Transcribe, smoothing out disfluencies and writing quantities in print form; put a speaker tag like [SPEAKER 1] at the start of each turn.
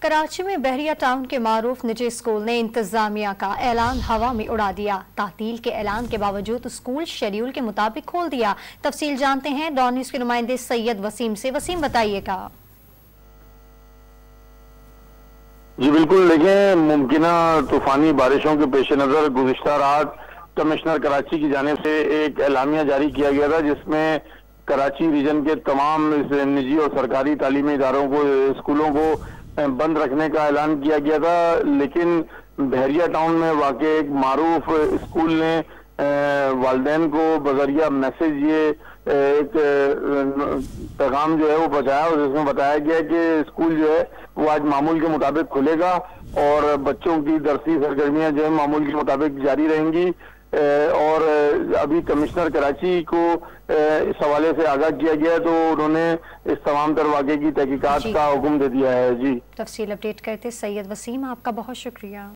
[SPEAKER 1] कराची में बहरिया टाउन के मारूफ निजी स्कूल ने इंतजामिया का ऐलान हवा में उड़ा दिया। तातील के ऐलान के बावजूद स्कूल शेड्यूल के मुताबिक खोल दिया। तफसील जानते हैं डॉन न्यूज़ के नुमाइंदे सैयद वसीम से। वसीम, बताइएगा।
[SPEAKER 2] जी बिल्कुल, देखें, मुमकिना तूफानी बारिशों के पेश नज़र गुज़िश्ता रात कमिश्नर कराची की जानिब से एक एलामिया जारी किया गया था, जिसमें कराची रीजन के तमाम निजी और सरकारी तालीमी इदारों को, स्कूलों को बंद रखने का ऐलान किया गया था। लेकिन बहरिया टाउन में वाक़ एक मारूफ स्कूल ने वालिदैन को बज़रिया मैसेज ये एक पैगाम जो है वो पहुंचाया, और जिसमें बताया गया कि स्कूल जो है वो आज मामूल के मुताबिक खुलेगा और बच्चों की दरसी सरगर्मियां जो है मामूल के मुताबिक जारी रहेंगी। और अभी कमिश्नर कराची को इस हवाले से आगाह किया गया है, तो उन्होंने इस तमाम तर वाक़े की तहकीकात का हुक्म दे दिया है। जी,
[SPEAKER 1] तफसील अपडेट करते सैयद वसीम, आपका बहुत शुक्रिया।